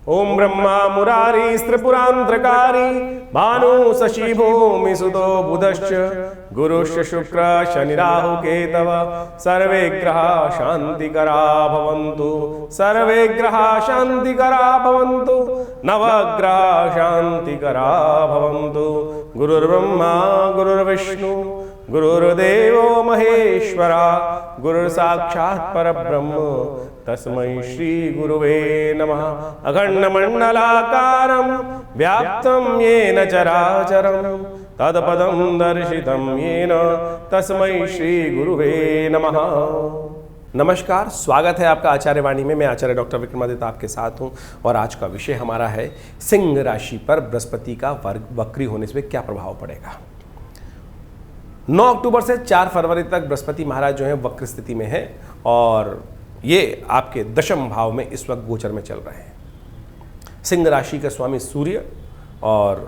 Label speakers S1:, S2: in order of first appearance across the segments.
S1: ओम ब्रह्मा मुरारी त्रिपुरांतकारी भानु शशि भूमि सुतो बुधश्च गुरुश्च शुक्र शनि राहु केतव सर्वे ग्रहा शांतिकरा भवन्तु सर्वे ग्रहा शांतिकरा भवन्तु नवग्रहा शांतिकरा भवन्तु। गुरुर्ब्रह्मा गुरुर्विष्णु गुरुर्देवो महेश्वरा गुरुर्साक्षात् परब्रह्म तस्मै श्री गुरुवे नमः। अखंडमंडलाकारं व्याप्तं येन चराचरं तत्पदं दर्शितं येन तस्मै श्री गुरुवे नमः। नमस्कार, स्वागत है आपका आचार्य वाणी में। मैं आचार्य डॉक्टर विक्रमादित्य आपके साथ हूं और आज का विषय हमारा है सिंह राशि पर बृहस्पति का वक्री होने से क्या प्रभाव पड़ेगा। 9 अक्टूबर से 4 फरवरी तक बृहस्पति महाराज जो है वक्र स्थिति में है और ये आपके दशम भाव में इस वक्त गोचर में चल रहे हैं। सिंह राशि के स्वामी सूर्य और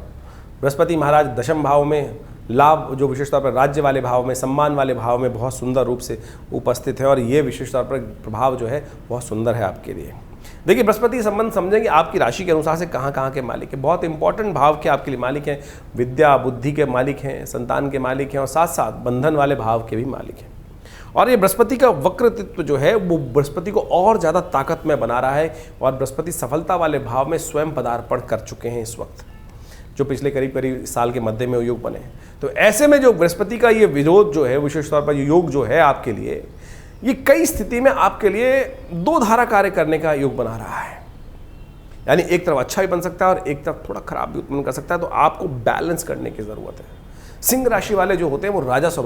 S1: बृहस्पति महाराज दशम भाव में लाभ जो विशेष तौर पर राज्य वाले भाव में, सम्मान वाले भाव में बहुत सुंदर रूप से उपस्थित है और ये विशेष तौर पर प्रभाव जो है बहुत सुंदर है आपके लिए। देखिए, बृहस्पति संबंध समझेंगे आपकी राशि के अनुसार से कहाँ कहाँ के मालिक है। बहुत इंपॉर्टेंट भाव के आपके लिए मालिक हैं, विद्या बुद्धि के मालिक हैं, संतान के मालिक हैं और साथ साथ बंधन वाले भाव के भी मालिक हैं। और ये बृहस्पति का वक्रतित्व जो है वो बृहस्पति को और ज़्यादा ताकत में बना रहा है और बृहस्पति सफलता वाले भाव में स्वयं पदार्पण कर चुके हैं इस वक्त, जो पिछले करीब साल के मध्य में योग बने। तो ऐसे में जो बृहस्पति का ये विरोध जो है, विशेष तौर पर योग जो है आपके लिए, ये कई स्थिति में आपके लिए दो धारा कार्य करने का योग बना रहा है। यानी एक तरफ अच्छा भी बन सकता है और एक तरफ थोड़ा खराब भी उत्पन्न कर सकता है। तो आपको बैलेंस करने की ज़रूरत है। सिंह राशि वाले जो होते हैं वो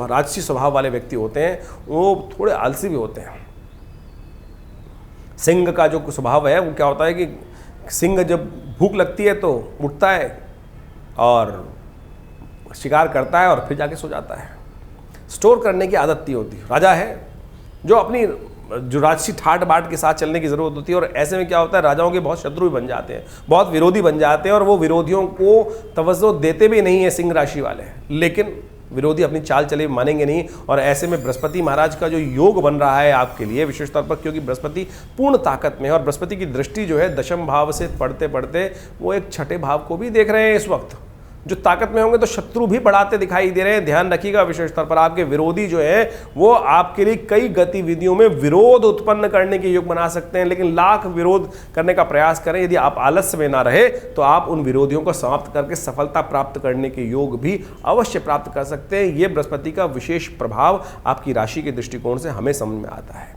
S1: राजसी स्वभाव वाले व्यक्ति होते हैं, वो थोड़े आलसी भी होते हैं। सिंह का जो स्वभाव है वो क्या होता है कि सिंह जब भूख लगती है तो उठता है और शिकार करता है और फिर जाके सो जाता है। स्टोर करने की आदत नहीं होती। राजा है जो अपनी जो राजसी ठाट बाट के साथ चलने की ज़रूरत होती है और ऐसे में क्या होता है, राजाओं के बहुत शत्रु भी बन जाते हैं, बहुत विरोधी बन जाते हैं और वो विरोधियों को तवज्जो देते भी नहीं है सिंह राशि वाले। लेकिन विरोधी अपनी चाल चले मानेंगे नहीं। और ऐसे में बृहस्पति महाराज का जो योग बन रहा है आपके लिए विशेष तौर पर, क्योंकि बृहस्पति पूर्ण ताकत में है और बृहस्पति की दृष्टि जो है दशम भाव से पढ़ते पढ़ते वो एक छठे भाव को भी देख रहे हैं इस वक्त। जो ताकत में होंगे तो शत्रु भी बढ़ाते दिखाई दे रहे हैं। ध्यान रखिएगा, विशेष तौर पर आपके विरोधी जो है वो आपके लिए कई गतिविधियों में विरोध उत्पन्न करने के योग बना सकते हैं। लेकिन लाख विरोध करने का प्रयास करें, यदि आप आलस्य में ना रहे तो आप उन विरोधियों को समाप्त करके सफलता प्राप्त करने के योग भी अवश्य प्राप्त कर सकते हैं। ये बृहस्पति का विशेष प्रभाव आपकी राशि के दृष्टिकोण से हमें समझ में आता है।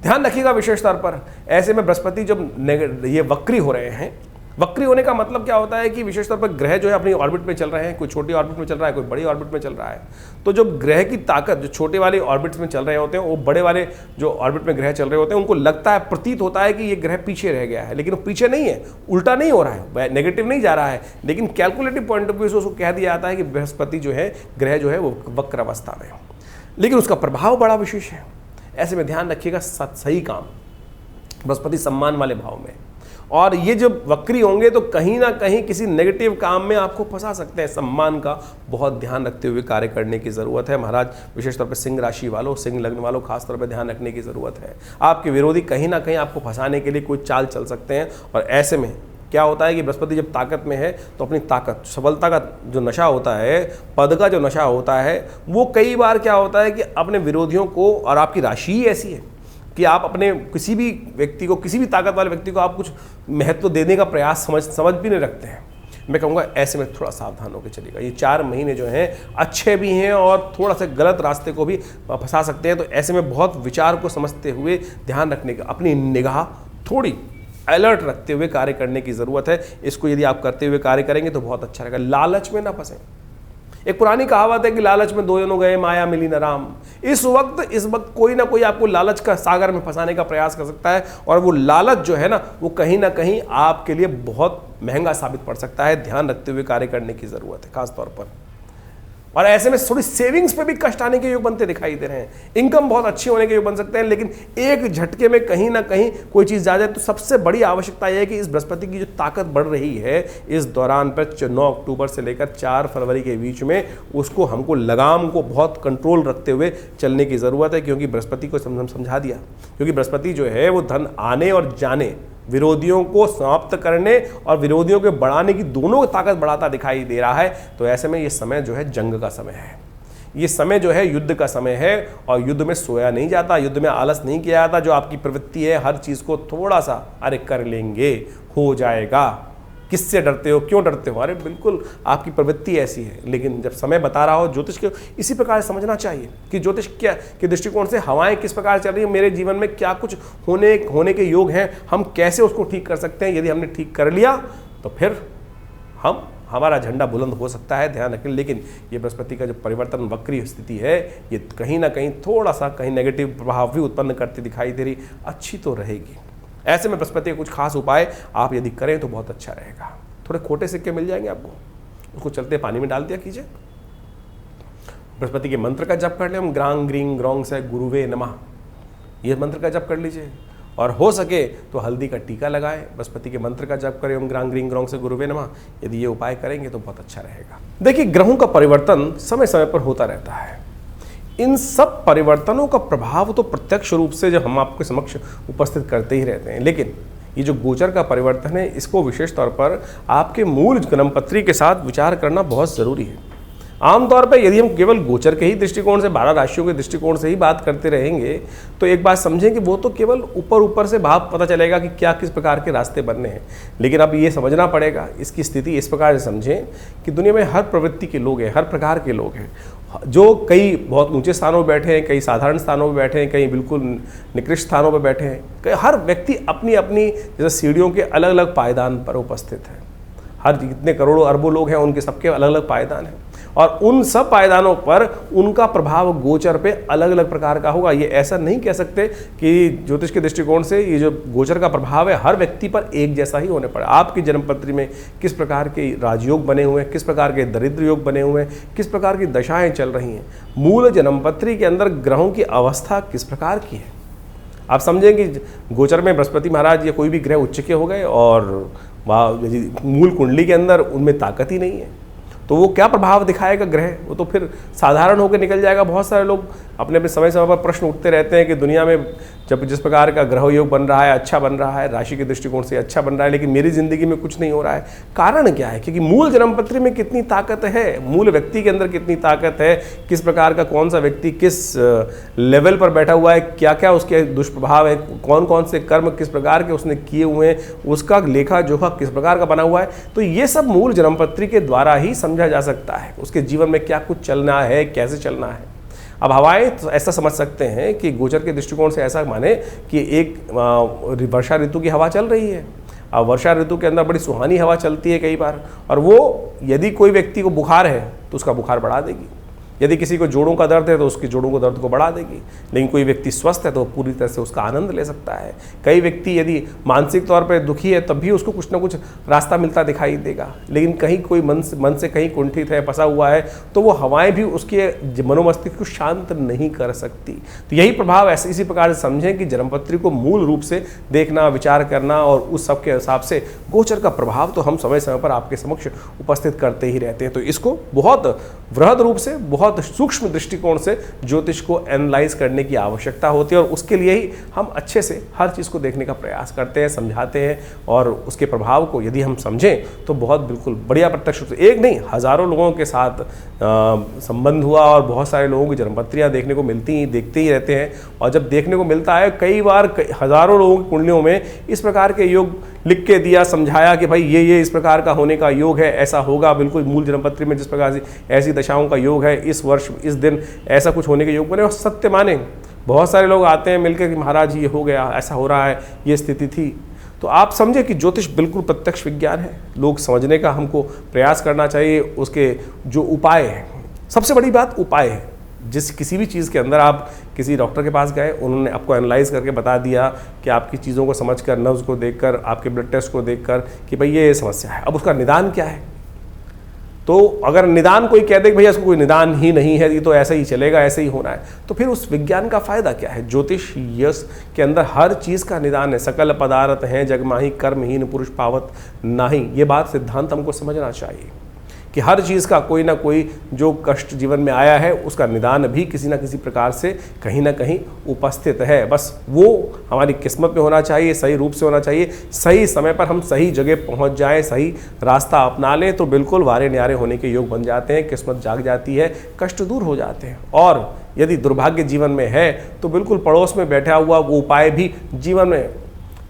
S1: ध्यान रखिएगा विशेष तौर पर ऐसे में बृहस्पति जब ये वक्री हो रहे हैं, वक्री होने का मतलब क्या होता है कि विशेष तौर पर ग्रह जो है अपनी ऑर्बिट में चल रहे हैं। कोई छोटी ऑर्बिट में चल रहा है, कोई बड़ी ऑर्बिट में चल रहा है। तो जो ग्रह की ताकत जो छोटे वाले ऑर्बिट्स में चल रहे होते हैं, वो बड़े वाले जो ऑर्बिट में ग्रह चल रहे होते हैं उनको लगता है, प्रतीत होता है कि ये ग्रह पीछे रह गया है। लेकिन वो पीछे नहीं है, उल्टा नहीं हो रहा है, नेगेटिव नहीं जा रहा है। लेकिन कैलकुलेटिव पॉइंट ऑफ व्यू से उसको कह दिया जाता है कि बृहस्पति जो है ग्रह जो है वो वक्र अवस्था में, लेकिन उसका प्रभाव बड़ा विशेष है। ऐसे में ध्यान रखिएगा, सही काम बृहस्पति सम्मान वाले भाव में, और ये जब वक्री होंगे तो कहीं ना कहीं किसी नेगेटिव काम में आपको फंसा सकते हैं। सम्मान का बहुत ध्यान रखते हुए कार्य करने की ज़रूरत है महाराज। विशेष तौर पर सिंह राशि वालों, सिंह लग्न वालों खास तौर पर ध्यान रखने की ज़रूरत है। आपके विरोधी कहीं ना कहीं आपको फंसाने के लिए कोई चाल चल सकते हैं। और ऐसे में क्या होता है कि बृहस्पति जब ताकत में है तो अपनी ताकत, सफलता का जो नशा होता है, पद का जो नशा होता है, वो कई बार क्या होता है कि अपने विरोधियों को, और आपकी राशि ही ऐसी है कि आप अपने किसी भी व्यक्ति को, किसी भी ताकत वाले व्यक्ति को आप कुछ महत्व देने का प्रयास समझ भी नहीं रखते हैं। मैं कहूँगा ऐसे में थोड़ा सावधान होकर चलिएगा। ये 4 महीने जो हैं अच्छे भी हैं और थोड़ा सा गलत रास्ते को भी फंसा सकते हैं। तो ऐसे में बहुत विचार को समझते हुए ध्यान रखने का, अपनी निगाह थोड़ी अलर्ट रखते हुए कार्य करने की ज़रूरत है। इसको यदि आप करते हुए कार्य करेंगे तो बहुत अच्छा रहेगा। लालच में ना फंसें। एक पुरानी कहावत है कि लालच में 2 जनों गए, माया मिली न राम। इस वक्त कोई ना कोई आपको लालच का सागर में फंसाने का प्रयास कर सकता है और वो लालच जो है ना वो कहीं ना कहीं आपके लिए बहुत महंगा साबित पड़ सकता है। ध्यान रखते हुए कार्य करने की ज़रूरत है खास तौर पर। और ऐसे में थोड़ी सेविंग्स पे भी कष्ट आने के योग बनते दिखाई दे रहे हैं। इनकम बहुत अच्छी होने के योग बन सकते हैं, लेकिन एक झटके में कहीं ना कहीं कोई चीज़ जा जाए। तो सबसे बड़ी आवश्यकता यह है कि इस बृहस्पति की जो ताकत बढ़ रही है इस दौरान पर 9 अक्टूबर से लेकर 4 फरवरी के बीच में, उसको हमको लगाम को बहुत कंट्रोल रखते हुए चलने की ज़रूरत है। क्योंकि बृहस्पति को समझा दिया, क्योंकि बृहस्पति जो है वो धन आने और जाने विरोधियों को समाप्त करने और विरोधियों के बढ़ाने की दोनों ताकत बढ़ाता दिखाई दे रहा है। तो ऐसे में ये समय जो है जंग का समय है, ये समय जो है युद्ध का समय है। और युद्ध में सोया नहीं जाता, युद्ध में आलस नहीं किया जाता। जो आपकी प्रवृत्ति है हर चीज़ को थोड़ा सा अरे कर लेंगे, हो जाएगा, किससे डरते हो, क्यों डरते हो, अरे बिल्कुल आपकी प्रवृत्ति ऐसी है। लेकिन जब समय बता रहा हो ज्योतिष को इसी प्रकार समझना चाहिए कि ज्योतिष क्या के दृष्टिकोण से हवाएं किस प्रकार चल रही है, मेरे जीवन में क्या कुछ होने के योग हैं, हम कैसे उसको ठीक कर सकते हैं। यदि हमने ठीक कर लिया तो फिर हमारा झंडा बुलंद हो सकता है, ध्यान रखें। लेकिन ये बृहस्पति का जो परिवर्तन वक्री स्थिति है ये कहीं ना कहीं थोड़ा सा कहीं नेगेटिव प्रभाव भी उत्पन्न करती दिखाई दे रही, अच्छी तो रहेगी। ऐसे में बृहस्पति के कुछ खास उपाय आप यदि करें तो बहुत अच्छा रहेगा। थोड़े खोटे सिक्के मिल जाएंगे आपको, उसको चलते पानी में डाल दिया कीजिए। बृहस्पति के मंत्र का जप कर ले, हम ग्रांग ग्रींग ग्रोंग से गुरुवे नमः, ये मंत्र का जप कर लीजिए। और हो सके तो हल्दी का टीका लगाएं, बृहस्पति के मंत्र का जप करें, हम ग्रांग ग्रींग ग्रोंग से गुरुवे नमः। यदि ये उपाय करेंगे तो बहुत अच्छा रहेगा। देखिए, ग्रहों का परिवर्तन समय समय पर होता रहता है। इन सब परिवर्तनों का प्रभाव तो प्रत्यक्ष रूप से जब हम आपके समक्ष उपस्थित करते ही रहते हैं, लेकिन ये जो गोचर का परिवर्तन है इसको विशेष तौर पर आपके मूल जन्मपत्री के साथ विचार करना बहुत ज़रूरी है। आमतौर पर यदि हम केवल गोचर के ही दृष्टिकोण से, 12 राशियों के दृष्टिकोण से ही बात करते रहेंगे तो एक बात समझें कि वो तो केवल ऊपर से भाव पता चलेगा कि क्या किस प्रकार के रास्ते बनने हैं। लेकिन अब ये समझना पड़ेगा, इसकी स्थिति इस प्रकार से समझें कि दुनिया में हर प्रवृत्ति के लोग हैं, हर प्रकार के लोग हैं, जो कई बहुत ऊंचे स्थानों पर बैठे हैं, कई साधारण स्थानों पर बैठे हैं, कई बिल्कुल निकृष्ट स्थानों पर बैठे हैं। हर व्यक्ति अपनी अपनी जैसे सीढ़ियों के अलग अलग पायदान पर उपस्थित है। हर जितने करोड़ों अरबों लोग हैं उनके सबके अलग अलग पायदान हैं और उन सब पायदानों पर उनका प्रभाव गोचर पे अलग अलग प्रकार का होगा। ये ऐसा नहीं कह सकते कि ज्योतिष के दृष्टिकोण से ये जो गोचर का प्रभाव है हर व्यक्ति पर एक जैसा ही होने पड़े। आपकी जन्मपत्री में किस प्रकार के राजयोग बने हुए हैं, किस प्रकार के दरिद्र योग बने हुए हैं, किस प्रकार की दशाएं चल रही हैं, मूल जन्मपत्री के अंदर ग्रहों की अवस्था किस प्रकार की है। आप समझें कि गोचर में बृहस्पति महाराज या कोई भी ग्रह उच्च के हो गए और मूल कुंडली के अंदर उनमें ताकत ही नहीं है तो वो क्या प्रभाव दिखाएगा ग्रह, वो तो फिर साधारण होकर निकल जाएगा। बहुत सारे लोग अपने अपने समय समय पर प्रश्न उठते रहते हैं कि दुनिया में जब जिस प्रकार का ग्रह योग बन रहा है, अच्छा बन रहा है, राशि के दृष्टिकोण से अच्छा बन रहा है, लेकिन मेरी ज़िंदगी में कुछ नहीं हो रहा है। कारण क्या है? क्योंकि मूल जन्मपत्री में कितनी ताकत है, मूल व्यक्ति के अंदर कितनी ताकत है, किस प्रकार का कौन सा व्यक्ति किस लेवल पर बैठा हुआ है, क्या क्या उसके दुष्प्रभाव है, कौन कौन से कर्म किस प्रकार के उसने किए हुए हैं, उसका लेखा जोखा किस प्रकार का बना हुआ है, तो ये सब मूल जन्मपत्री के द्वारा ही समझा जा सकता है। उसके जीवन में क्या कुछ चलना है, कैसे चलना है। अब हवाएं तो ऐसा समझ सकते हैं कि गोचर के दृष्टिकोण से ऐसा माने कि एक वर्षा ऋतु की हवा चल रही है। अब वर्षा ऋतु के अंदर बड़ी सुहानी हवा चलती है कई बार, और वो यदि कोई व्यक्ति को बुखार है तो उसका बुखार बढ़ा देगी, यदि किसी को जोड़ों का दर्द है तो उसकी जोड़ों को दर्द को बढ़ा देगी। लेकिन कोई व्यक्ति स्वस्थ है तो पूरी तरह से उसका आनंद ले सकता है। कई व्यक्ति यदि मानसिक तौर पर दुखी है तब भी उसको कुछ ना कुछ रास्ता मिलता दिखाई देगा। लेकिन कहीं कोई मन से कहीं कुंठित है, फंसा हुआ है, तो वो हवाएं भी उसके मनोमस्तिष्क को शांत नहीं कर सकती। तो यही प्रभाव ऐसे इसी प्रकार से समझें कि जन्मपत्री को मूल रूप से देखना, विचार करना और उस सब के हिसाब से गोचर का प्रभाव तो हम समय समय पर आपके समक्ष उपस्थित करते ही रहते हैं। तो इसको बहुत वृहद रूप से, बहुत सूक्ष्म दृष्टिकोण से ज्योतिष को एनालाइज करने की आवश्यकता होती है और उसके लिए ही हम अच्छे से हर चीज़ को देखने का प्रयास करते हैं, समझाते हैं और उसके प्रभाव को यदि हम समझें तो बहुत बिल्कुल बढ़िया प्रत्यक्ष रूप से एक नहीं हज़ारों लोगों के साथ संबंध हुआ और बहुत सारे लोगों की जन्मपत्रियाँ देखने को देखते ही रहते हैं। और जब देखने को मिलता है कई बार हज़ारों लोगों की कुंडलियों में इस प्रकार के योग लिख के दिया, समझाया कि भाई ये इस प्रकार का होने का योग है, ऐसा होगा, बिल्कुल मूल जन्मपत्री में जिस प्रकार से ऐसी दशाओं का योग है, इस वर्ष इस दिन ऐसा कुछ होने के योग बने और सत्य माने। बहुत सारे लोग आते हैं मिलकर कि महाराज ये हो गया, ऐसा हो रहा है, ये स्थिति थी। तो आप समझे कि ज्योतिष बिल्कुल प्रत्यक्ष विज्ञान है, लोग समझने का हमको प्रयास करना चाहिए। उसके जो उपाय हैं, सबसे बड़ी बात उपाय है। किसी भी चीज़ के अंदर आप किसी डॉक्टर के पास गए, उन्होंने आपको एनालाइज करके बता दिया कि आपकी चीज़ों को समझकर, नब्ज को देखकर, आपके ब्लड टेस्ट को देखकर कि भाई ये समस्या है, अब उसका निदान क्या है। तो अगर निदान कोई कह दे कि भैया इसको कोई निदान ही नहीं है, ये तो ऐसे ही चलेगा, ऐसे ही होना है, तो फिर उस विज्ञान का फायदा क्या है। ज्योतिष यश के अंदर हर चीज़ का निदान है। सकल पदार्थ हैं जगमाही, कर्महीन पुरुष पावत नाही। ये बात सिद्धांत हमको समझना चाहिए कि हर चीज़ का कोई ना कोई जो कष्ट जीवन में आया है उसका निदान भी किसी ना किसी प्रकार से कहीं ना कहीं उपस्थित है। बस वो हमारी किस्मत में होना चाहिए, सही रूप से होना चाहिए, सही समय पर हम सही जगह पहुंच जाएं, सही रास्ता अपना लें तो बिल्कुल वारे न्यारे होने के योग बन जाते हैं, किस्मत जाग जाती है, कष्ट दूर हो जाते हैं। और यदि दुर्भाग्य जीवन में है तो बिल्कुल पड़ोस में बैठा हुआ वो उपाय भी जीवन में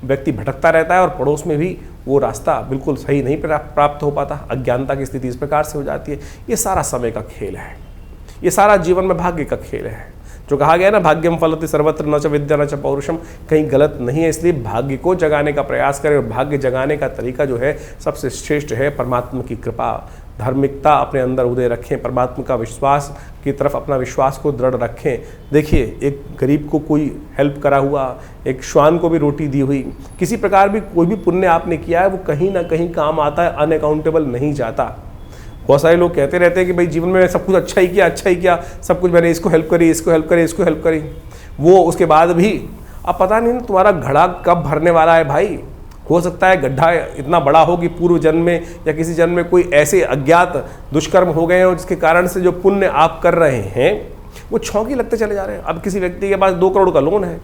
S1: व्यक्ति भटकता रहता है और पड़ोस में भी वो रास्ता बिल्कुल सही नहीं प्राप्त हो पाता। अज्ञानता की स्थिति इस प्रकार से हो जाती है। ये सारा समय का खेल है, ये सारा जीवन में भाग्य का खेल है। जो कहा गया ना, भाग्यम फलति सर्वत्र न च विद्या न च पौरुषम, कहीं गलत नहीं है। इसलिए भाग्य को जगाने का प्रयास करें और भाग्य जगाने का तरीका जो है सबसे श्रेष्ठ है परमात्मा की कृपा, धार्मिकता अपने अंदर उदय रखें, परमात्मा का विश्वास की तरफ अपना विश्वास को दृढ़ रखें। देखिए, एक गरीब को कोई हेल्प करा हुआ, एक श्वान को भी रोटी दी हुई, किसी प्रकार भी कोई भी पुण्य आपने किया है वो कहीं ना कहीं काम आता है, अनअकाउंटेबल नहीं जाता। बहुत सारे लोग कहते रहते हैं कि भाई जीवन में सब कुछ अच्छा ही किया, सब कुछ मैंने इसको हेल्प करी, इसको हेल्प करी, वो उसके बाद भी अब पता नहीं तुम्हारा घड़ा कब भरने वाला है भाई। हो सकता है गड्ढा इतना बड़ा हो कि पूर्व जन्म में या किसी जन्म में कोई ऐसे अज्ञात दुष्कर्म हो गए और जिसके कारण से जो पुण्य आप कर रहे हैं वो छौंकी लगते चले जा रहे हैं। अब किसी व्यक्ति के पास 2 करोड़ का लोन है,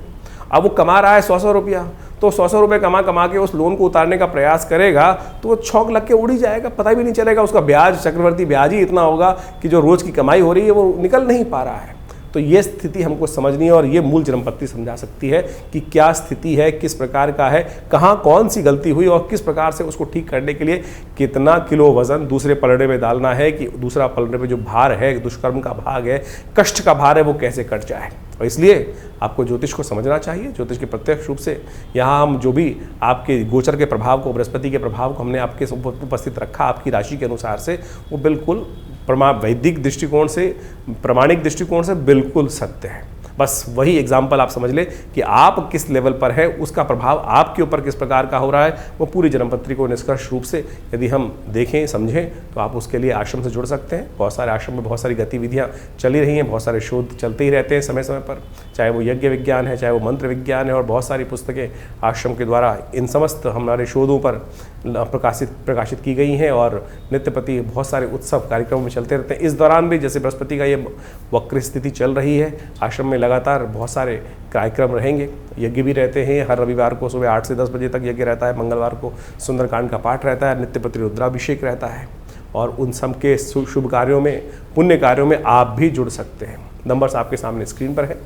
S1: अब वो कमा रहा है 100 रुपया, तो 100 रुपये कमा के उस लोन को उतारने का प्रयास करेगा तो वो छौंक लग के उड़ ही जाएगा, पता भी नहीं चलेगा। उसका ब्याज, चक्रवर्ती ब्याज ही इतना होगा कि जो रोज़ की कमाई हो रही है वो निकल नहीं पा रहा है। तो ये स्थिति हमको समझनी है और ये मूल जन्मपत्ति समझा सकती है कि क्या स्थिति है, किस प्रकार का है, कहाँ कौन सी गलती हुई और किस प्रकार से उसको ठीक करने के लिए कितना किलो वजन दूसरे पलड़े में डालना है कि दूसरा पलड़े में जो भार है, दुष्कर्म का भाग है, कष्ट का भार है, वो कैसे कट जाए। और इसलिए आपको ज्योतिष को समझना चाहिए। ज्योतिष के प्रत्यक्ष रूप से यहाँ हम जो भी आपके गोचर के प्रभाव को, बृहस्पति के प्रभाव को हमने आपके उपस्थित रखा आपकी राशि के अनुसार से, वो बिल्कुल वैदिक दृष्टिकोण से, प्रामाणिक दृष्टिकोण से बिल्कुल सत्य है। बस वही एग्जाम्पल आप समझ लें कि आप किस लेवल पर है, उसका प्रभाव आपके ऊपर किस प्रकार का हो रहा है, वो पूरी जन्मपत्री को निष्कर्ष रूप से यदि हम देखें, समझें तो आप उसके लिए आश्रम से जुड़ सकते हैं। बहुत सारे आश्रम में बहुत सारी गतिविधियाँ चली रही हैं, बहुत सारे शोध चलते ही रहते हैं समय समय पर, चाहे वो यज्ञ विज्ञान है, चाहे वो मंत्र विज्ञान है, और बहुत सारी पुस्तकें आश्रम के द्वारा इन समस्त हमारे शोधों पर प्रकाशित की गई हैं और नित्य प्रति बहुत सारे उत्सव कार्यक्रमों में चलते रहते हैं। इस दौरान भी जैसे बृहस्पति का ये वक्र स्थिति चल रही है, आश्रम में लगातार बहुत सारे कार्यक्रम रहेंगे। यज्ञ भी रहते हैं, हर रविवार को सुबह 8 से 10 बजे तक यज्ञ रहता है, मंगलवार को सुंदरकांड का पाठ रहता है, नित्य प्रति रुद्राभिषेक रहता है। और उन सब के शुभ कार्यों में, पुण्य कार्यों में आप भी जुड़ सकते हैं। नंबर्स आपके सामने स्क्रीन पर है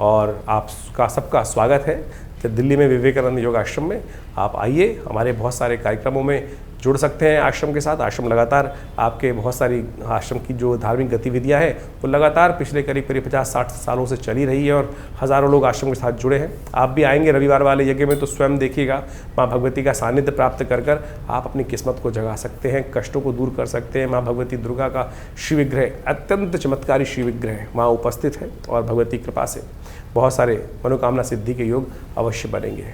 S1: और आपका सबका स्वागत है। दिल्ली में विवेकानंद योग आश्रम में आप आइए, हमारे बहुत सारे कार्यक्रमों में जुड़ सकते हैं आश्रम के साथ। आश्रम लगातार आपके बहुत सारी आश्रम की जो धार्मिक गतिविधियां हैं वो लगातार पिछले करीब 50-60 सालों से चली रही है और हज़ारों लोग आश्रम के साथ जुड़े हैं। आप भी आएंगे रविवार वाले यज्ञ में तो स्वयं देखिएगा, माँ भगवती का सानिध्य प्राप्त कर आप अपनी किस्मत को जगा सकते हैं, कष्टों को दूर कर सकते हैं। माँ भगवती दुर्गा का शिव विग्रह, अत्यंत चमत्कारी शिव विग्रह वहाँ उपस्थित है और भगवती कृपा से बहुत सारे मनोकामना सिद्धि के योग अवश्य बनेंगे।